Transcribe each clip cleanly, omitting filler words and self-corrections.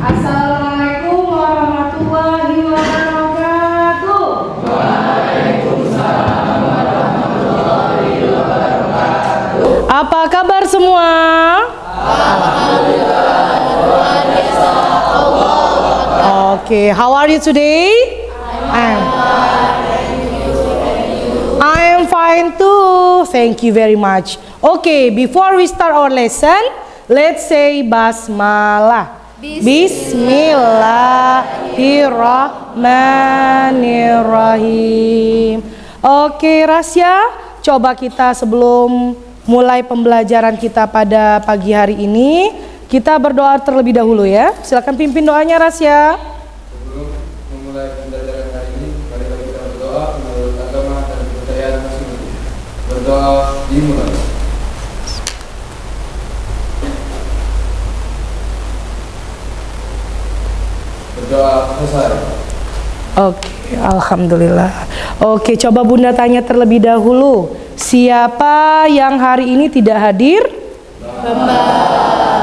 Assalamualaikum warahmatullahi wabarakatuh. Waalaikumsalam warahmatullahi wabarakatuh. Apa kabar semua? Alhamdulillah. Okay, how are you today? I am fine too. Thank you very much. Okay, before we start our lesson, let's say basmalah. Bismillahirrahmanirrahim. Oke, Rasya, coba kita sebelum mulai pembelajaran kita pada pagi hari ini, kita berdoa terlebih dahulu ya. Silakan pimpin doanya, Rasya. Sebelum memulai pembelajaran hari ini, mari kita berdoa menurut agama dan kepercayaan masing-masing. Berdoa dimulai. Berdoa selesai. Oke, alhamdulillah. Oke, coba Bunda tanya terlebih dahulu. Siapa yang hari ini tidak hadir?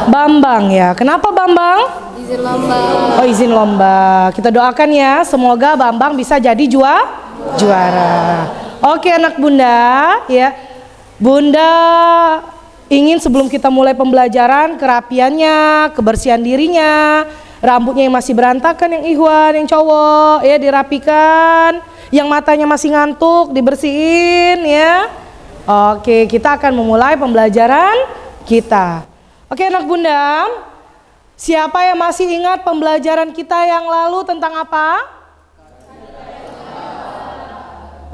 Bambang ya. Kenapa Bambang? Izin lomba. Oh, izin lomba. Kita doakan ya, semoga Bambang bisa jadi juara. Oke, anak Bunda, ya. Bunda ingin sebelum kita mulai pembelajaran, kerapiannya, kebersihan dirinya, rambutnya yang masih berantakan, yang Ikhwan, yang cowok, ya dirapikan. Yang matanya masih ngantuk, dibersihin ya. Oke, kita akan memulai pembelajaran kita. Oke, anak Bunda. Siapa yang masih ingat pembelajaran kita yang lalu tentang apa?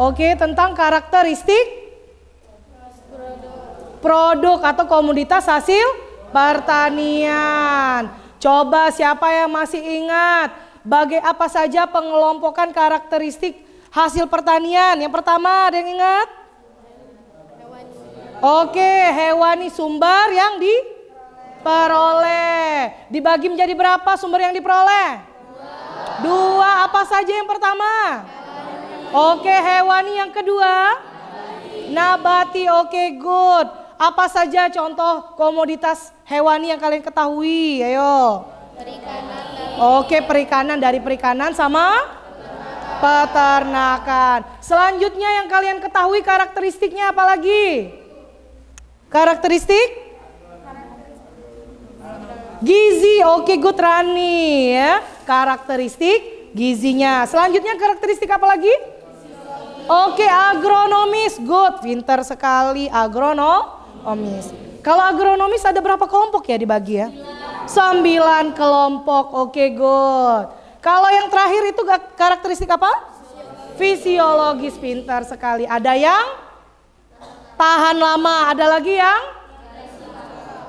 Oke, tentang karakteristik produk atau komoditas hasil pertanian. Coba siapa yang masih ingat apa saja pengelompokan karakteristik hasil pertanian? Yang pertama, ada yang ingat? Oke, hewani, sumber yang diperoleh. Dibagi menjadi berapa sumber yang diperoleh? Dua. Apa saja yang pertama? Oke, hewani. Yang kedua? Nabati. Oke, good. Apa saja contoh komoditas hewani yang kalian ketahui? Ayo. Perikanan. Oke, perikanan, dari perikanan sama peternakan. Selanjutnya yang kalian ketahui karakteristiknya apa lagi? Karakteristik gizi. Oke, good, Rani ya. Karakteristik gizinya. Selanjutnya karakteristik apa lagi? Oke, agronomis. Good, pintar sekali agronomis. Kalau agronomis ada berapa kelompok ya dibagi ya? 9 kelompok. Oke, good. Kalau yang terakhir itu karakteristik apa? Fisiologis, pintar sekali. Ada yang tahan lama, ada lagi yang?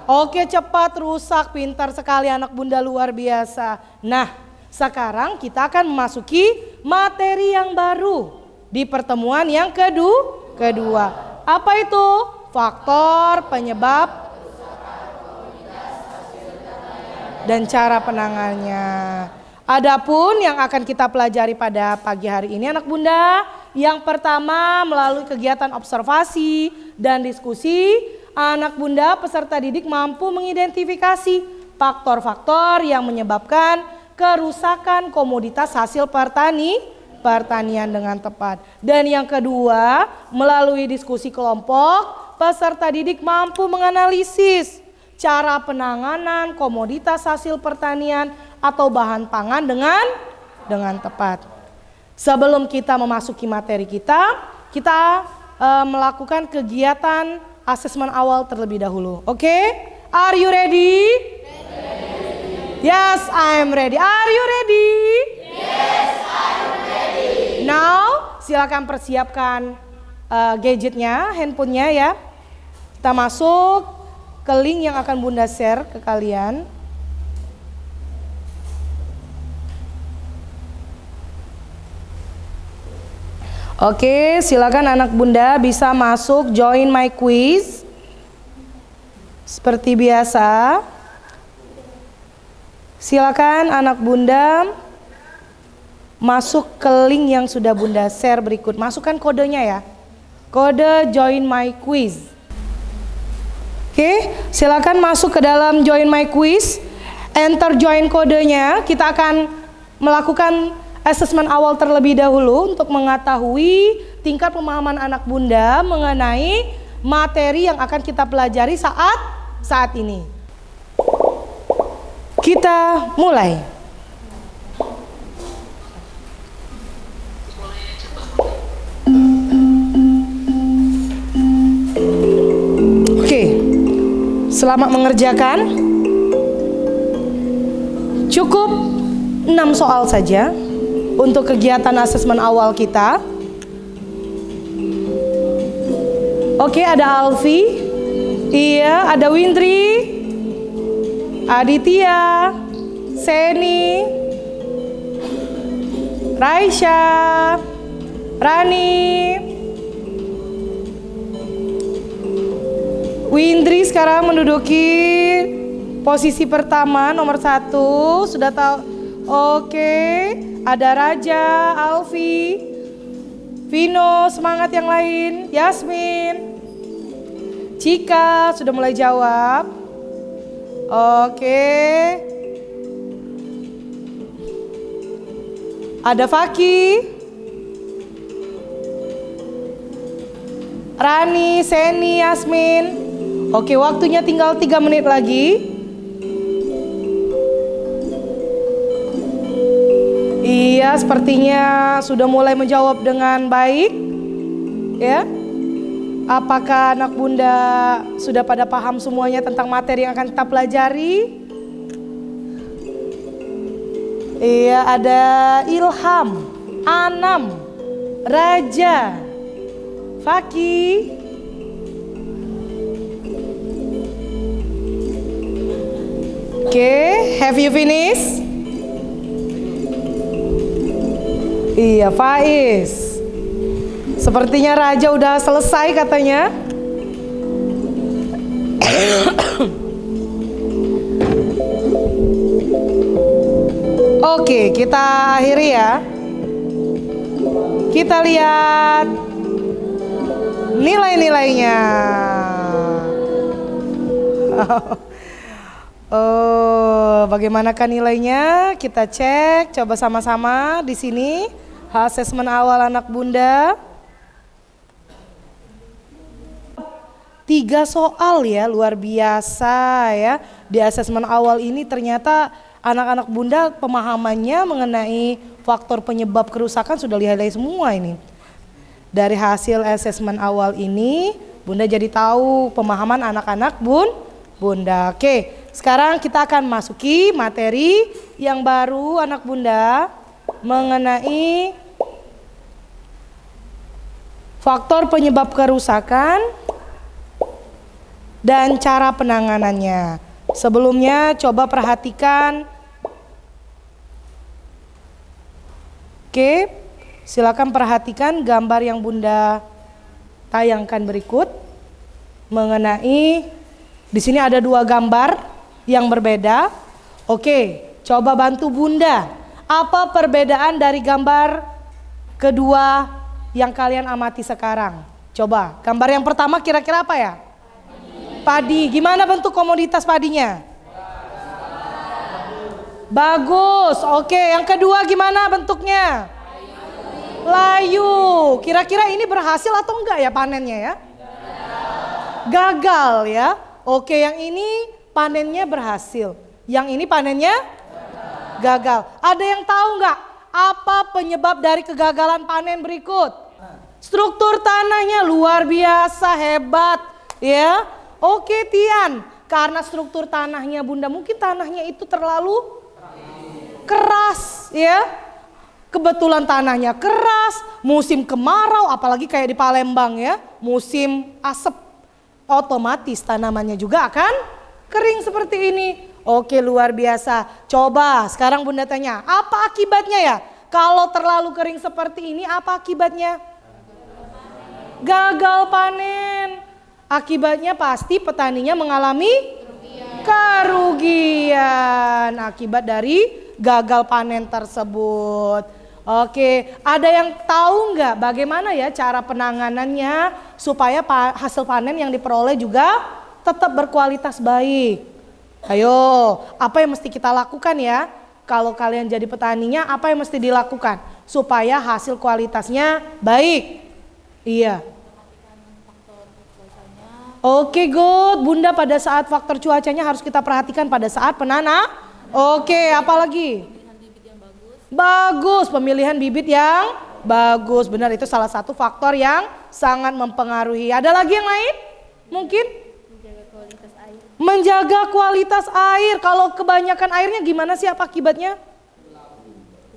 Oke, cepat rusak, pintar sekali anak Bunda, luar biasa. Nah, sekarang kita akan memasuki materi yang baru di pertemuan yang kedua. Apa itu? Faktor penyebab dan cara penanganannya. Adapun yang akan kita pelajari pada pagi hari ini anak Bunda, yang pertama melalui kegiatan observasi dan diskusi, anak Bunda peserta didik mampu mengidentifikasi faktor-faktor yang menyebabkan kerusakan komoditas hasil pertanian dengan tepat. Dan yang kedua, melalui diskusi kelompok, peserta didik mampu menganalisis cara penanganan komoditas hasil pertanian atau bahan pangan dengan tepat. Sebelum kita memasuki materi kita melakukan kegiatan asesmen awal terlebih dahulu. Oke? Are you ready? Yes, I am ready. Are you ready? Yes, I'm ready. Now, silakan persiapkan gadgetnya, handphonenya ya. Kita masuk ke link yang akan Bunda share ke kalian. Oke, silakan anak Bunda bisa masuk join my quiz. Seperti biasa. Silakan anak Bunda masuk ke link yang sudah Bunda share berikut. Masukkan kodenya ya. Kode join my quiz. Oke, silakan masuk ke dalam join my quiz. enter join kodenya. Kita akan melakukan asesmen awal terlebih dahulu untuk mengetahui tingkat pemahaman anak bunda mengenai materi yang akan kita pelajari saat ini. Kita mulai. Oke, selamat mengerjakan. Cukup 6 soal saja untuk kegiatan asesmen awal kita. Oke, ada Alfi, iya, ada Windri, Aditya, Seni, Raisya, Rani. Windri sekarang menduduki posisi pertama, nomor 1. Sudah tahu? Oke, ada Raja, Alfi, Vino, semangat yang lain, Yasmin, Cika sudah mulai jawab. Oke, ada Faki, Rani, Seni, Yasmin. Oke, waktunya tinggal 3 menit lagi. Iya, sepertinya sudah mulai menjawab dengan baik. Ya. Apakah anak bunda sudah pada paham semuanya tentang materi yang akan kita pelajari? Iya, ada Ilham, Anam, Raja, Faki. Oke, have you finished? Iya, Faiz. Sepertinya Raja udah selesai katanya. Oke, kita akhiri ya. Kita lihat nilai-nilainya. Oh, bagaimanakah nilainya? Kita cek, coba sama-sama di sini. Asesmen awal anak bunda. 3 soal ya, luar biasa ya. Di asesmen awal ini ternyata anak-anak bunda pemahamannya mengenai faktor penyebab kerusakan sudah lihai semua ini. Dari hasil asesmen awal ini, bunda jadi tahu pemahaman anak-anak bunda. Oke, sekarang kita akan masuki materi yang baru anak bunda mengenai faktor penyebab kerusakan dan cara penanganannya. Sebelumnya coba perhatikan. Oke, silakan perhatikan gambar yang bunda tayangkan berikut mengenai di sini ada 2 gambar yang berbeda. Oke, coba bantu bunda. Apa perbedaan dari gambar kedua yang kalian amati sekarang? Coba, gambar yang pertama kira-kira apa ya? Padi. Gimana bentuk komoditas padinya? Bagus. Oke, yang kedua gimana bentuknya? Layu. Kira-kira ini berhasil atau enggak ya panennya ya? Gagal ya. Oke, yang ini panennya berhasil. Yang ini panennya gagal. Ada yang tahu enggak apa penyebab dari kegagalan panen berikut? Struktur tanahnya luar biasa hebat ya. Oke Tian, karena struktur tanahnya bunda mungkin tanahnya itu terlalu keras ya. Kebetulan tanahnya keras, musim kemarau apalagi kayak di Palembang ya, musim asap, otomatis tanamannya juga akan kering seperti ini. Oke, luar biasa. Coba sekarang bunda tanya, apa akibatnya ya? Kalau terlalu kering seperti ini apa akibatnya? Gagal panen. Akibatnya pasti petaninya mengalami kerugian akibat dari gagal panen tersebut. Oke, ada yang tahu nggak bagaimana ya cara penanganannya supaya hasil panen yang diperoleh juga tetap berkualitas baik? Ayo, apa yang mesti kita lakukan ya? Kalau kalian jadi petaninya, apa yang mesti dilakukan supaya hasil kualitasnya baik? Iya. Oke, good. Bunda, pada saat faktor cuacanya harus kita perhatikan pada saat penanam. Oke, apalagi? Bagus, pemilihan bibit yang bagus. Benar, itu salah satu faktor yang sangat mempengaruhi. Ada lagi yang lain? Mungkin? Menjaga kualitas air. Kalau kebanyakan airnya gimana sih, apa akibatnya?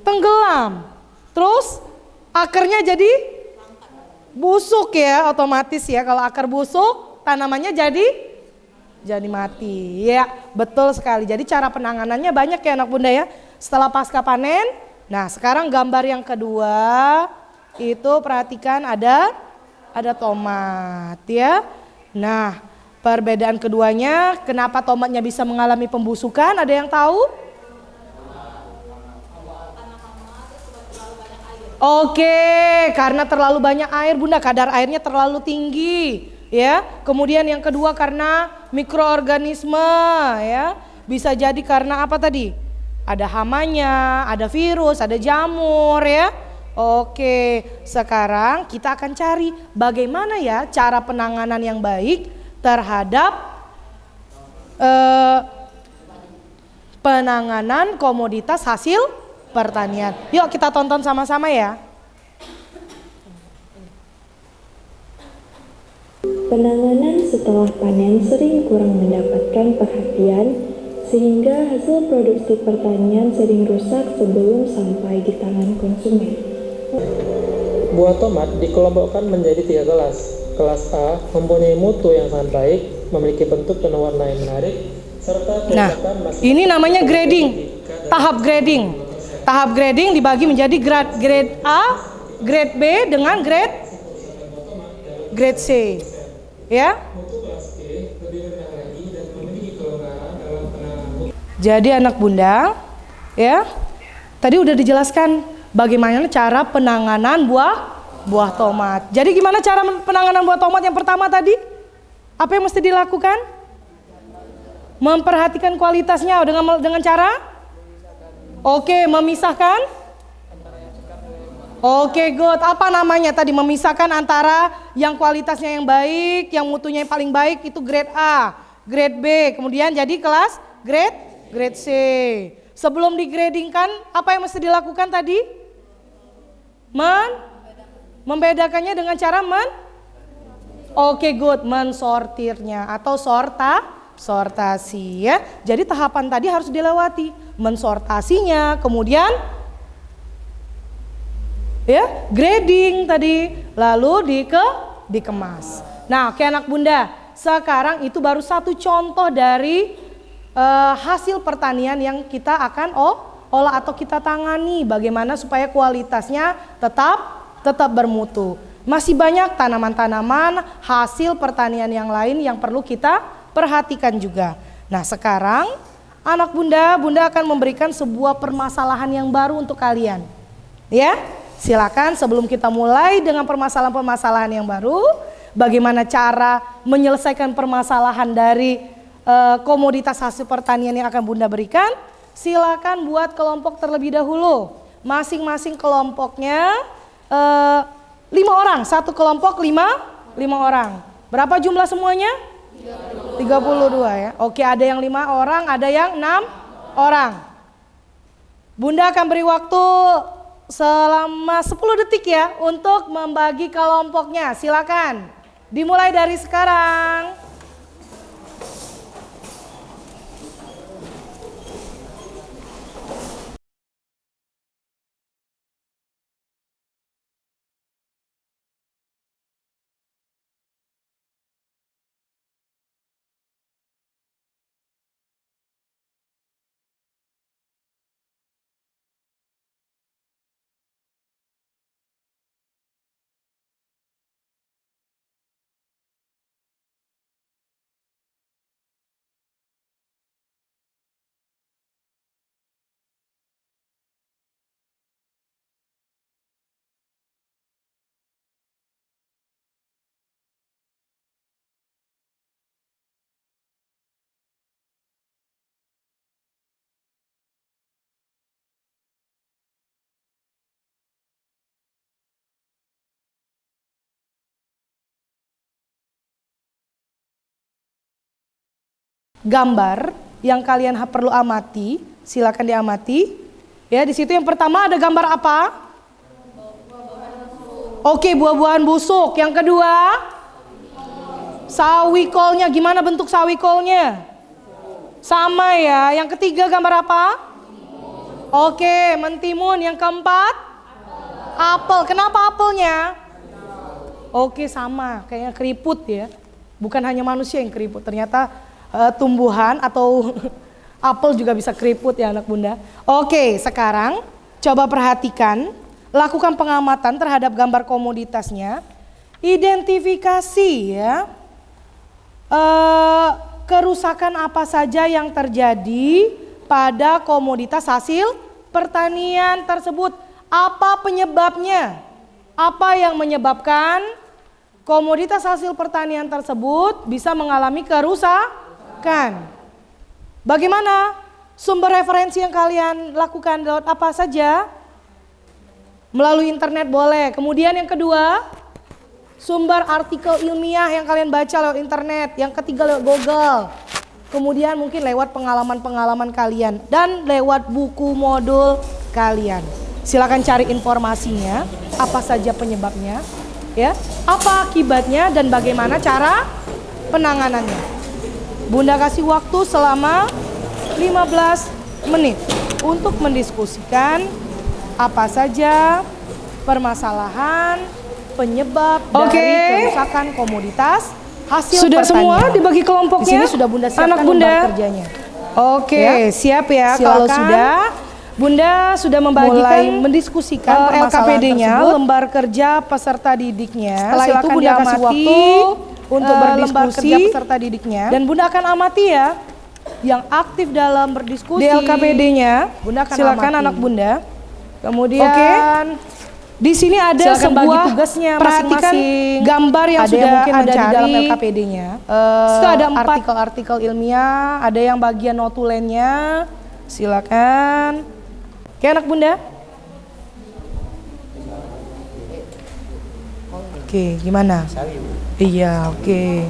Tenggelam. Terus akarnya jadi busuk ya, otomatis ya. Kalau akar busuk, tanamannya jadi mati. Ya, betul sekali. Jadi cara penanganannya banyak ya anak bunda ya. Setelah pasca panen, nah sekarang gambar yang kedua itu perhatikan ada tomat ya. Nah, perbedaan keduanya, kenapa tomatnya bisa mengalami pembusukan? Ada yang tahu? Oke, karena terlalu banyak air bunda, kadar airnya terlalu tinggi ya. Kemudian yang kedua karena mikroorganisme ya. Bisa jadi karena apa tadi? Ada hamanya, ada virus, ada jamur ya. Oke, sekarang kita akan cari bagaimana ya cara penanganan yang baik terhadap penanganan komoditas hasil pertanian. Yuk kita tonton sama-sama ya. Penanganan setelah panen sering kurang mendapatkan perhatian sehingga hasil produksi pertanian sering rusak sebelum sampai di tangan konsumen. Buah tomat dikelompokkan menjadi 3 kelas. Kelas A mempunyai mutu yang sangat baik, memiliki bentuk dan warna yang menarik, serta ini namanya grading, tahap grading. Tahap grading dibagi menjadi grade A, grade B dengan grade C. Ya. Jadi anak bunda, ya. Tadi udah dijelaskan bagaimana cara penanganan buah tomat. Jadi gimana cara penanganan buah tomat yang pertama tadi? Apa yang mesti dilakukan? Memperhatikan kualitasnya dengan cara memisahkan. Good. Apa namanya tadi? Memisahkan antara yang kualitasnya yang baik, yang mutunya yang paling baik itu grade A, grade B, kemudian jadi kelas grade C. Sebelum digradingkan, apa yang mesti dilakukan tadi? Membedakannya dengan cara good, mensortirnya atau sortasi ya. Jadi tahapan tadi harus dilewati, mensortasinya, kemudian ya, grading tadi, lalu dikemas. Nah, oke anak bunda, sekarang itu baru satu contoh dari hasil pertanian yang kita akan olah atau kita tangani, bagaimana supaya kualitasnya tetap bermutu. Masih banyak tanaman-tanaman hasil pertanian yang lain yang perlu kita perhatikan juga. Nah, sekarang anak bunda akan memberikan sebuah permasalahan yang baru untuk kalian. Ya, silakan sebelum kita mulai dengan permasalahan-permasalahan yang baru, bagaimana cara menyelesaikan permasalahan dari komoditas hasil pertanian yang akan bunda berikan. Silakan buat kelompok terlebih dahulu. Masing-masing kelompoknya 5 orang, satu kelompok 5 orang. Berapa jumlah semuanya? 32 ya. Oke, ada yang 5 orang, ada yang 6 orang. Bunda akan beri waktu selama 10 detik ya untuk membagi kelompoknya. Silakan. Dimulai dari sekarang. gambar yang kalian perlu amati. Silakan diamati. Ya, di situ yang pertama ada gambar apa? Oke, buah-buahan busuk. Yang kedua, sawi kolnya. Gimana bentuk sawi kolnya? Sama ya. Yang ketiga gambar apa? Oke, mentimun. Yang keempat, apel. Kenapa apelnya? Oke, sama. Kayaknya keriput ya. Bukan hanya manusia yang keriput. Ternyata tumbuhan atau apel juga bisa keriput ya anak bunda. Oke, sekarang coba perhatikan. Lakukan pengamatan terhadap gambar komoditasnya. Identifikasi ya. Kerusakan apa saja yang terjadi pada komoditas hasil pertanian tersebut. Apa penyebabnya? Apa yang menyebabkan komoditas hasil pertanian tersebut bisa mengalami kerusakan? Bagaimana? Sumber referensi yang kalian lakukan lewat apa saja? Melalui internet boleh. Kemudian yang kedua, sumber artikel ilmiah yang kalian baca lewat internet. Yang ketiga lewat Google. Kemudian mungkin lewat pengalaman-pengalaman kalian dan lewat buku modul kalian. Silakan cari informasinya, apa saja penyebabnya, ya, apa akibatnya dan bagaimana cara penanganannya. Bunda kasih waktu selama 15 menit untuk mendiskusikan apa saja permasalahan penyebab dari kerusakan komoditas hasil sudah pertanian. Semua dibagi kelompoknya. Di sini sudah Bunda siapkan anak Bunda lembar kerjanya. Oke, Ya. siap ya. Silakan. Kalau sudah Bunda sudah membagikan Mulai mendiskusikan LKPD-nya, tersebut. lembar kerja peserta didiknya. Setelah itu Silakan Bunda kasih diamati waktu untuk lembar berdiskusi kerja peserta didiknya. dan Bunda akan amati ya yang aktif dalam berdiskusi. Di LKPD-nya, Bunda akan silakan amati. anak Bunda. Kemudian di sini ada Silakan bagi sebuah tugasnya perhatikan masing-masing. gambar yang Ada sudah yang mungkin ada di mencari, dalam LKPD-nya. Itu ada 4 artikel-artikel ilmiah, ada yang bagian notulennya. Silakan. Oke anak Bunda. Oke, gimana? Iya, oke.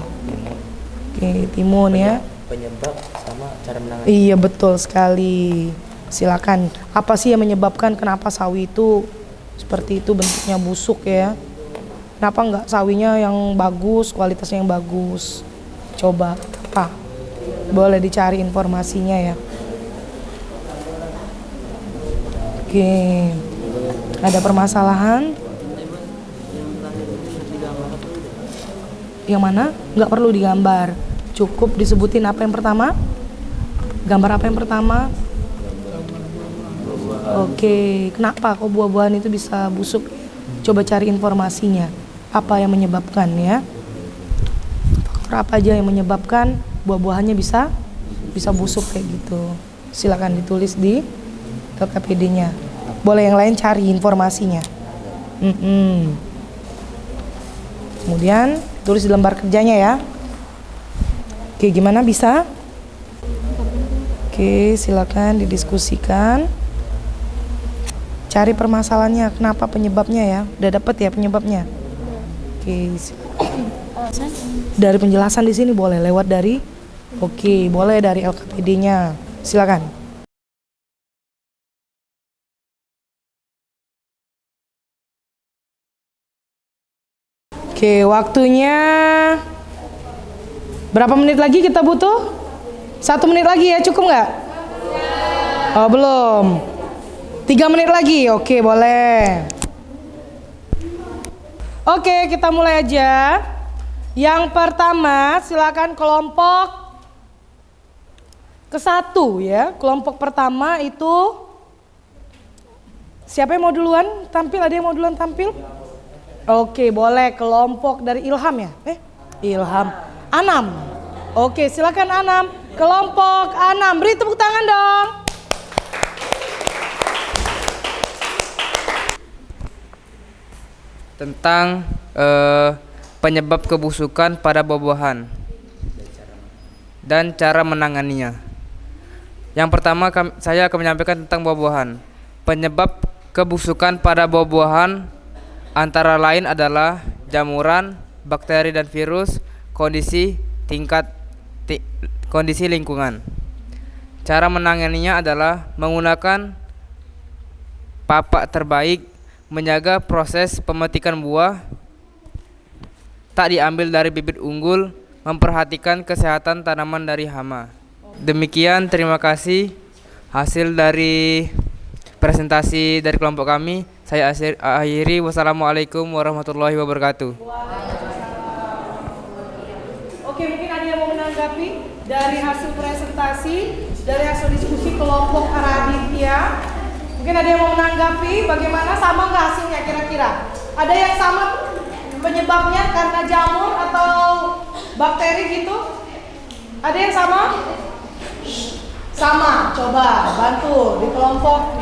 Oke, timun ya. Penyebab sama cara menangani. Iya, betul sekali. Silakan. Apa sih yang menyebabkan kenapa sawi itu seperti itu bentuknya busuk ya? Kenapa enggak sawinya yang bagus, kualitasnya yang bagus? Coba, apa? Boleh dicari informasinya ya. Oke. Ada permasalahan? Yang mana? Enggak perlu digambar. Cukup disebutin apa yang pertama? Gambar apa yang pertama? Oke, kenapa kok buah-buahan itu bisa busuk? Coba cari informasinya. Apa yang menyebabkan ya? Faktor apa aja yang menyebabkan buah-buahannya bisa busuk kayak gitu? Silakan ditulis di LKPD-nya. Boleh yang lain cari informasinya. Kemudian tulis di lembar kerjanya ya. Oke, gimana bisa? Oke, silakan didiskusikan. Cari permasalahannya, kenapa penyebabnya ya? Udah dapet ya penyebabnya? Oke. Dari penjelasan di sini boleh lewat dari. Oke, boleh dari LKPD-nya. Silakan. Oke, waktunya berapa menit lagi kita butuh? 1 menit lagi ya, cukup nggak? Oh belum. 3 menit lagi, oke boleh. Oke, kita mulai aja. Yang pertama, silakan kelompok ke-1 ya. Kelompok pertama itu siapa yang mau duluan tampil? Ada yang mau duluan tampil? Oke, boleh. Kelompok dari Ilham ya? Ilham. Anam. Oke, silakan Anam. Kelompok Anam, beri tepuk tangan dong. Tentang penyebab kebusukan pada buah-buahan dan cara menanganinya. Yang pertama saya akan menyampaikan tentang buah-buahan. Penyebab kebusukan pada buah-buahan antara lain adalah jamuran, bakteri dan virus, kondisi tingkat kondisi lingkungan. Cara menanganinya adalah menggunakan papak terbaik, menjaga proses pemetikan buah, tak diambil dari bibit unggul, memperhatikan kesehatan tanaman dari hama. Demikian, terima kasih hasil dari presentasi dari kelompok kami. Saya akhiri. Wassalamualaikum warahmatullahi wabarakatuh. Oke, mungkin ada yang mau menanggapi dari hasil presentasi, dari hasil diskusi kelompok Araditya. Mungkin ada yang mau menanggapi bagaimana, sama nggak hasilnya kira-kira? Ada yang sama penyebabnya karena jamur atau bakteri gitu? Ada yang sama? Sama, coba bantu di kelompok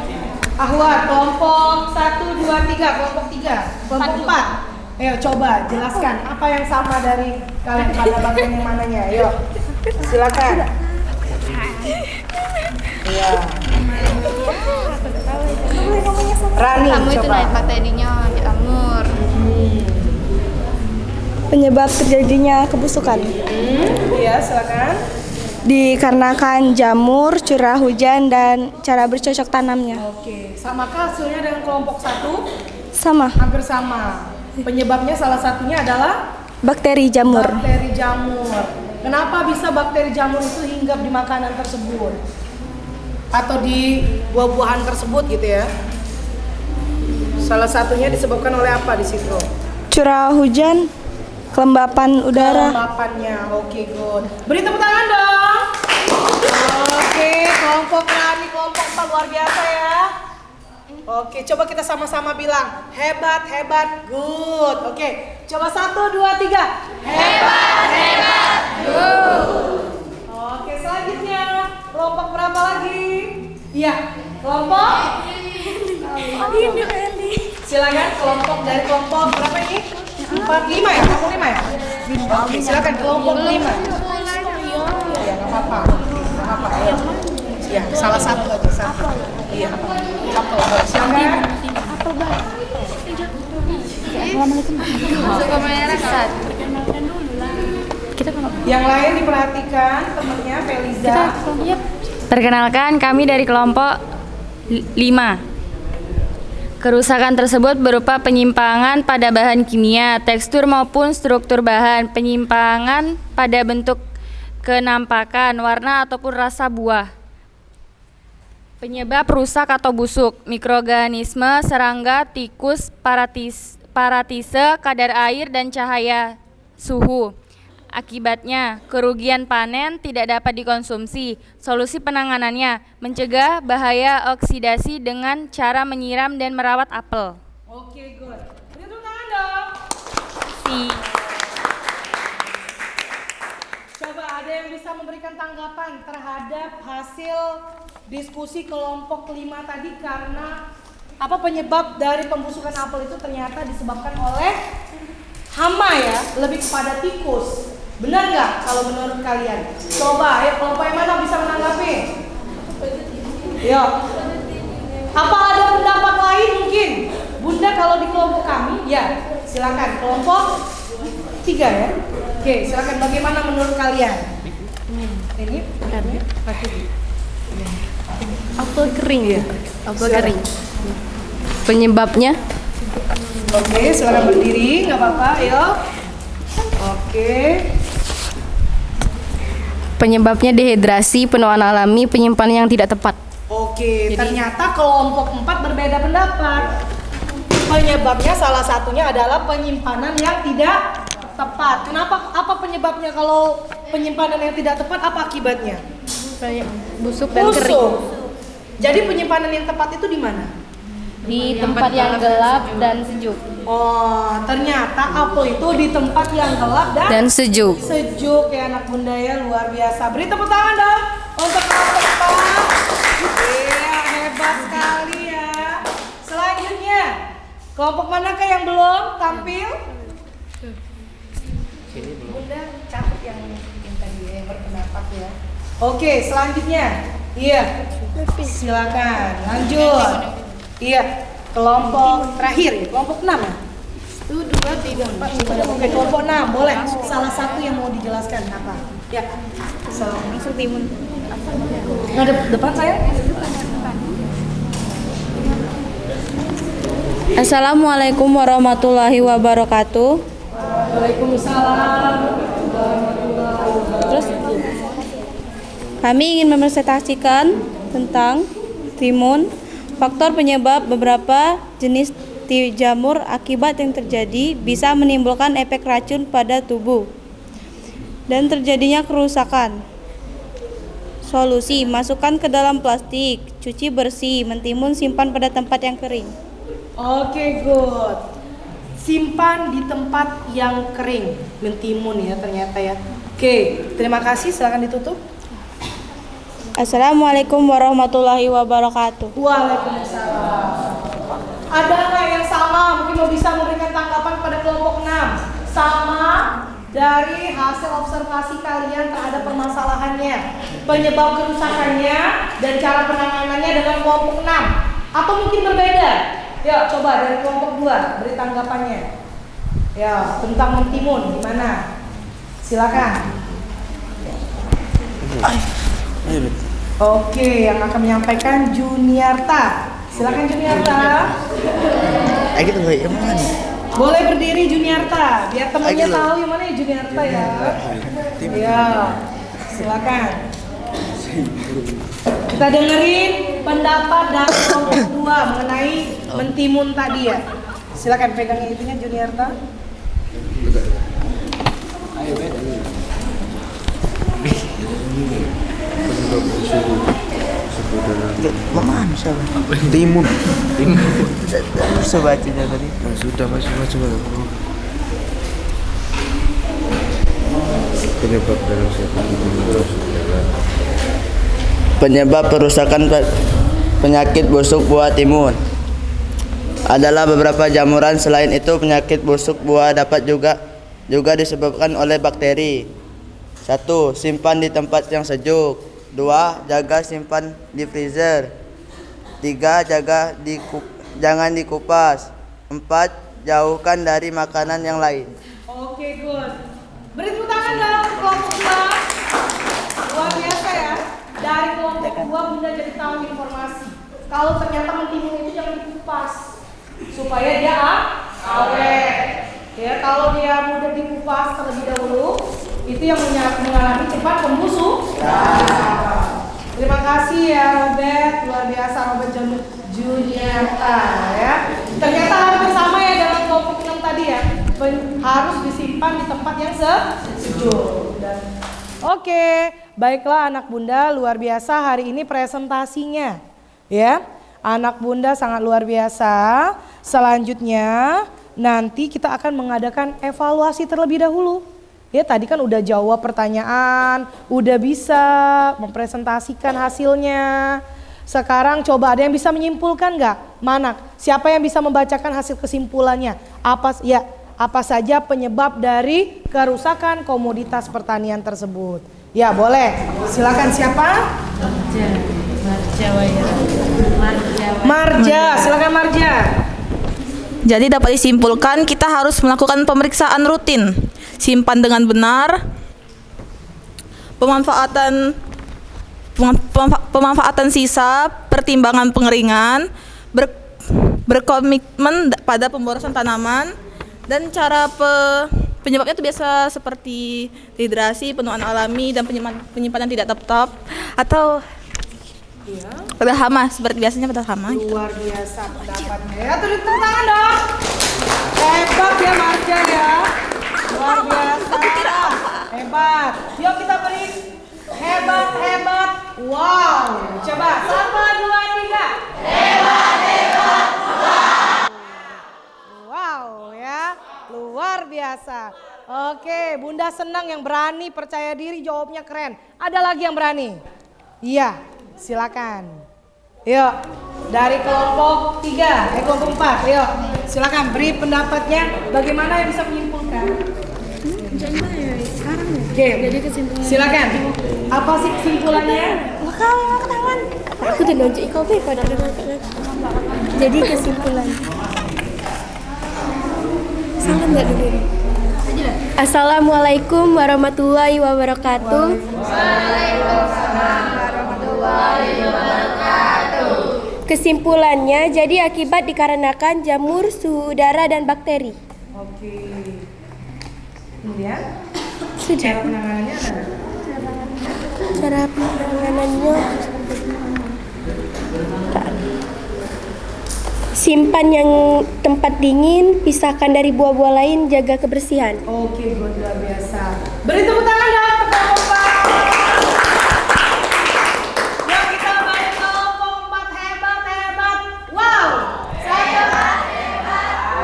Ahwat, kelompok 1, 2, 3, kelompok 3, kelompok 4. Ayo coba jelaskan apa yang sama dari kalian pada bagian yang mananya. Ayo, silakan. Iya. Rani, Kamu itu coba. naik bakterinya jamur. Penyebab terjadinya kebusukan Iya, silakan. dikarenakan jamur, curah hujan, dan cara bercocok tanamnya. Oke, samakah hasilnya dengan kelompok 1? Sama, Hampir sama. Penyebabnya salah satunya adalah bakteri jamur. bakteri jamur. Kenapa bisa bakteri jamur itu hinggap di makanan tersebut? Atau di buah-buahan tersebut gitu ya? Salah satunya disebabkan oleh apa di situ? Curah hujan, kelembapan udara. Kelembapannya. Oke, good. Beri tepuk tangan dong. Oke, kelompok Rani, kelompok 4 luar biasa ya. Oke, coba kita sama-sama bilang hebat, hebat, good. Oke, coba 1, 2, 3. Hebat, hebat, good. Oke, selanjutnya kelompok berapa lagi? Iya, kelompok. Silakan kelompok dari kelompok berapa ini? 5 ya? Kelompok 5 ya? Oke, silakan kelompok 5. Ya, nggak apa-apa. Nggak apa-apa. Ya, salah satu aja satu. Iya. Apel. Silakan. Suka merah kan? Yang lain diperhatikan temennya Feliza. Perkenalkan, kami dari kelompok 5. Kerusakan tersebut berupa penyimpangan pada bahan kimia, tekstur maupun struktur bahan, penyimpangan pada bentuk kenampakan, warna ataupun rasa buah. Penyebab rusak atau busuk, mikroorganisme, serangga, tikus, paratise, kadar air dan cahaya, suhu. Akibatnya, kerugian panen tidak dapat dikonsumsi. Solusi penanganannya, mencegah bahaya oksidasi dengan cara menyiram dan merawat apel. Oke, good. Beri tepuk tangan dong. Coba ada yang bisa memberikan tanggapan terhadap hasil diskusi kelompok 5 tadi, karena apa penyebab dari pembusukan apel itu ternyata disebabkan oleh hama ya, lebih kepada tikus. Benar nggak kalau menurut kalian? Coba ya, kelompok yang mana bisa menanggapi? Yuk. Apa ada pendapat lain mungkin? Bunda kalau di kelompok kami, ya silakan. Kelompok 3 ya. Oke, silakan. Bagaimana menurut kalian? Ini Apel kering ya? Apel Silakan. kering. Penyebabnya? Oke, silakan berdiri, nggak apa-apa. Ayo. Oke. Penyebabnya dehidrasi, penuaan alami, penyimpanan yang tidak tepat. Oke, ternyata kelompok 4 berbeda pendapat. Penyebabnya salah satunya adalah penyimpanan yang tidak tepat. Kenapa? Apa penyebabnya kalau penyimpanan yang tidak tepat? Apa akibatnya? Busuk dan kering. Busuk. Jadi penyimpanan yang tepat itu di mana? Di tempat yang gelap dan sejuk. Oh, ternyata apel itu di tempat yang gelap Dan sejuk. sejuk ya anak bunda ya, luar biasa. Beri tepuk tangan dong untuk kelompok 4. Iya, hebat sekali ya. Selanjutnya, kelompok manakah yang belum tampil? Bunda catat yang tadi ya, yang berpendapat ya. Oke, selanjutnya. Iya. Silakan, lanjut. Iya, kelompok terakhir ya, kelompok 6 ya? 1, 2, 3, 4, 5, 6. Oke, kelompok 6, boleh. Salah satu yang mau dijelaskan apa? Ya. Langsung timun. Ngadep depan saya. Assalamualaikum warahmatullahi wabarakatuh. Waalaikumsalam. Terus kami ingin mempresentasikan tentang timun, faktor penyebab beberapa jenis jamur akibat yang terjadi bisa menimbulkan efek racun pada tubuh dan terjadinya kerusakan. Solusi: masukkan ke dalam plastik, cuci bersih, mentimun, simpan pada tempat yang kering. Oke, good. Simpan di tempat yang kering. Mentimun ya ternyata ya. Oke, terima kasih. Silakan ditutup. Assalamualaikum warahmatullahi wabarakatuh. Waalaikumsalam. Ada nggak yang sama? Mungkin mau bisa memberikan tanggapan pada kelompok 6. Sama dari hasil observasi kalian terhadap permasalahannya, penyebab kerusakannya, dan cara penanganannya dengan kelompok 6. Atau mungkin berbeda? Ya, coba dari kelompok 2 beri tanggapannya. Ya, tentang mentimun gimana? Silakan. Oke, yang akan menyampaikan Juniarta. Silakan Juniarta. Boleh berdiri Juniarta, biar temannya tahu yang mana ya Juniarta ya. Ya, silakan. Kita dengerin pendapat dari kelompok 2 mengenai mentimun tadi ya. Silakan pegangin itunya Juniarta. Timun. Bisa bacanya tadi. Sudah maju. Penyebab perusakan penyakit busuk buah timun adalah beberapa jamuran. Selain itu, penyakit busuk buah dapat juga disebabkan oleh bakteri. 1. Simpan di tempat yang sejuk. 2. Jaga simpan di freezer. 3. Jangan dikupas. 4. Jauhkan dari makanan yang lain. Oke, good. Beri tepuk tangan dong kelompok 2. Luar biasa ya. Dari kelompok 2 Bunda jadi tahu informasi. Kalau ternyata mentimun itu jangan dikupas supaya dia awet. Ya, kalau dia mudah dikupas terlebih dahulu, itu yang mengalami cepat pembusuk. Terima kasih ya Robert, luar biasa Robert Juniarta ya. Ternyata hampir sama ya dengan kelompok 6 tadi ya. Harus disimpan di tempat yang sejuk. Oke, baiklah anak Bunda, luar biasa hari ini presentasinya. Ya, anak Bunda sangat luar biasa. Selanjutnya nanti kita akan mengadakan evaluasi terlebih dahulu. Ya, tadi kan udah jawab pertanyaan, udah bisa mempresentasikan hasilnya. Sekarang coba ada yang bisa menyimpulkan nggak? Mana? Siapa yang bisa membacakan hasil kesimpulannya? Apa saja penyebab dari kerusakan komoditas pertanian tersebut? Ya, boleh. Silakan siapa? Marja, silakan Marja. Jadi dapat disimpulkan kita harus melakukan pemeriksaan rutin, simpan dengan benar, pemanfaatan sisa, pertimbangan pengeringan, berkomitmen pada pemborosan tanaman, dan cara penyebabnya itu biasa seperti dehidrasi, penuaan alami, dan penyimpanan tidak tetap atau pada hama, seperti biasanya pada hama. Luar biasa pendapatnya ya, tepuk tangan dong. Hebat ya Marja ya, luar biasa, hebat. Yuk kita beri hebat. Wow, coba 1, 2, 3. Hebat. Wow ya, luar biasa. Oke, Bunda senang yang berani, percaya diri, jawabnya keren. Ada lagi yang berani? Iya. Silakan. Yuk, dari kelompok 3, kelompok 4, yuk. Silakan beri pendapatnya. Bagaimana yang bisa menyimpulkan? Oke, silakan. Apa sih kesimpulannya? Makanan. Aku udah nonton kopi pada jadi kesimpulan. Salah nggak dulu? Assalamualaikum warahmatullahi wabarakatuh. Kesimpulannya, jadi akibat dikarenakan jamur, suhu udara, dan bakteri. Oke. Kemudian Sudah. cara penanganannya ada? Cara penanganannya, simpan yang tempat dingin, pisahkan dari buah-buah lain, jaga kebersihan. Oke, good, luar biasa. Beri tepuk tangan dong, tepuk kompak. Yuk kita balik kelompok 4, hebat. Wow. Hebat.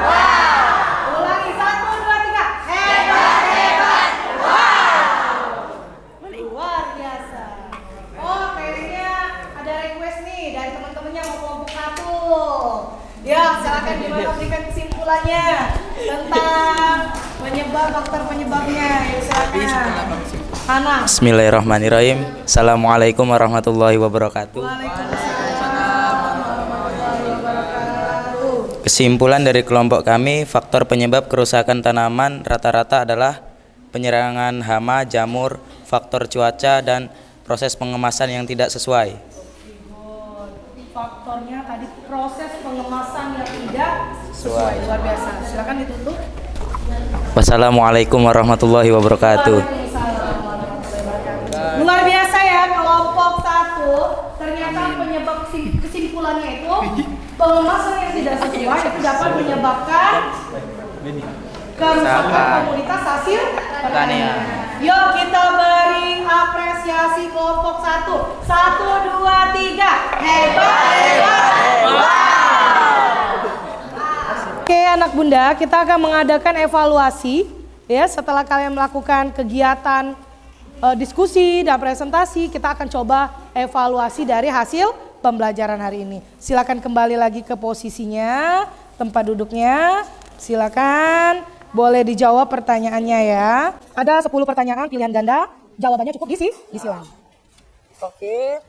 Wow. Ulangi 1, 2, 3. Hebat. Wow. Luar biasa. Oh, kayaknya ada request nih dari teman-temannya mau kelompok 1. Ya, silakan gimana berikan kesimpulannya tentang faktor penyebabnya. Ya, silakan. Hana. Bismillahirrahmanirrahim. Assalamualaikum warahmatullahi wabarakatuh. Kesimpulan dari kelompok kami, faktor penyebab kerusakan tanaman rata-rata adalah penyerangan hama, jamur, faktor cuaca, dan proses pengemasan yang tidak sesuai. Faktornya tadi proses pengemasan yang tidak sesuai. Luar biasa. Silakan ditutup. Wassalamualaikum warahmatullahi wabarakatuh. Luar biasa ya, kelompok 1 ternyata penyebab kesimpulannya itu pengemasan yang tidak sesuai itu dapat menyebabkan kerusakan komunitas hasil pertanian. Yuk kita beri apresiasi kelompok 1. 1, 2, 3. Hebat. Oke anak bunda, kita akan mengadakan evaluasi ya setelah kalian melakukan kegiatan diskusi dan presentasi. Kita akan coba evaluasi dari hasil pembelajaran hari ini. Silakan kembali lagi ke posisinya, tempat duduknya. Silakan, boleh dijawab pertanyaannya ya. Ada 10 pertanyaan pilihan ganda, jawabannya cukup diisi lagi. Oke.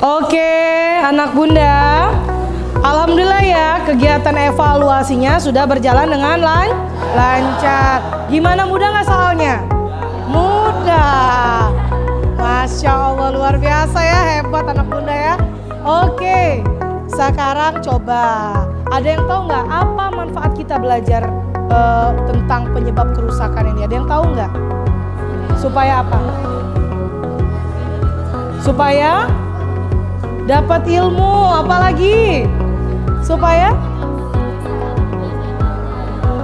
Oke, anak bunda. Alhamdulillah ya, kegiatan evaluasinya sudah berjalan dengan lancar. Gimana, mudah nggak soalnya? Mudah. Masya Allah, luar biasa ya, hebat anak bunda ya. Oke, sekarang coba Ada yang tahu nggak apa manfaat kita belajar tentang penyebab kerusakan ini? Ada yang tahu nggak? Supaya apa? Supaya dapat ilmu, apalagi? Supaya?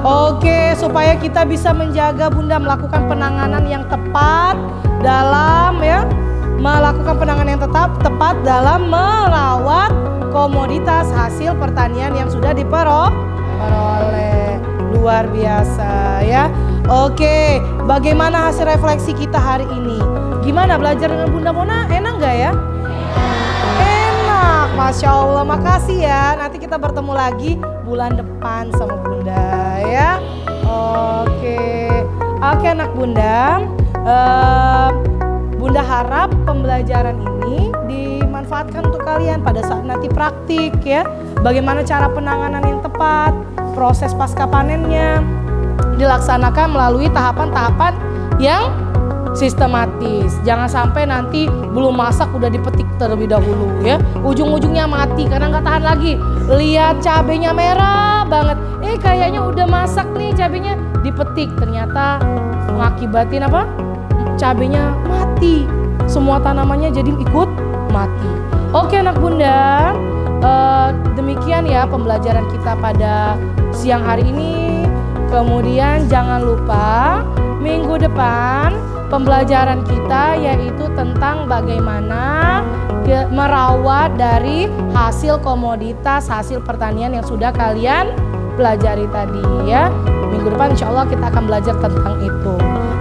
Oke, supaya kita bisa menjaga Bunda melakukan penanganan yang tepat dalam melakukan penanganan yang tepat dalam merawat komoditas hasil pertanian yang sudah diperoleh. Luar biasa ya. Oke, bagaimana hasil refleksi kita hari ini? Gimana belajar dengan Bunda Mona? Enak nggak ya? Enak, Masya Allah. Makasih ya. Nanti kita bertemu lagi bulan depan sama Bunda ya. Oke anak Bunda. Bunda harap pembelajaran ini dimanfaatkan untuk kalian pada saat nanti praktik ya. Bagaimana cara penanganan yang tepat, proses pasca panennya dilaksanakan melalui tahapan-tahapan yang sistematis. Jangan sampai nanti belum masak udah dipetik terlebih dahulu ya. Ujung-ujungnya mati karena nggak tahan lagi. Lihat cabenya merah banget. Kayaknya udah masak nih cabenya, dipetik ternyata mengakibatin apa? Cabenya mati. Semua tanamannya jadi ikut mati. Oke anak Bunda, demikian ya pembelajaran kita pada siang hari ini. Kemudian jangan lupa minggu depan pembelajaran kita yaitu tentang bagaimana merawat dari hasil komoditas hasil pertanian yang sudah kalian pelajari tadi ya. Minggu depan insya Allah kita akan belajar tentang itu.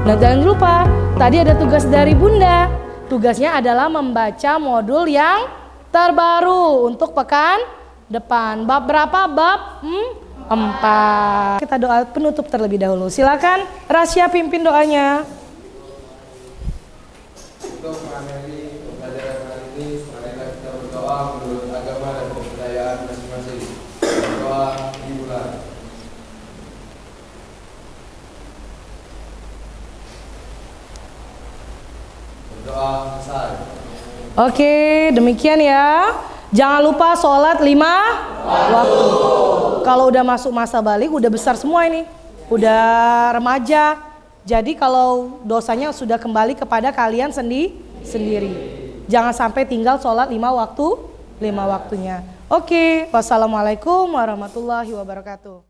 Nah jangan lupa tadi ada tugas dari Bunda. Tugasnya adalah membaca modul yang terbaru untuk pekan depan. Bab berapa? Bab 4. Kita doa penutup terlebih dahulu. Silakan Rasya pimpin doanya. Untuk mengakhiri pembelajaran kali ini, marilah kita berdoa menurut agama dan kepercayaan masing-masing. Berdoa dimulai. Berdoa selesai. Oke, demikian ya. Jangan lupa sholat 5 waktu. Kalau udah masuk masa balik, udah besar semua ini. Udah remaja. Jadi kalau dosanya sudah kembali kepada kalian sendiri. Jangan sampai tinggal sholat 5 waktunya. Oke, wassalamualaikum warahmatullahi wabarakatuh.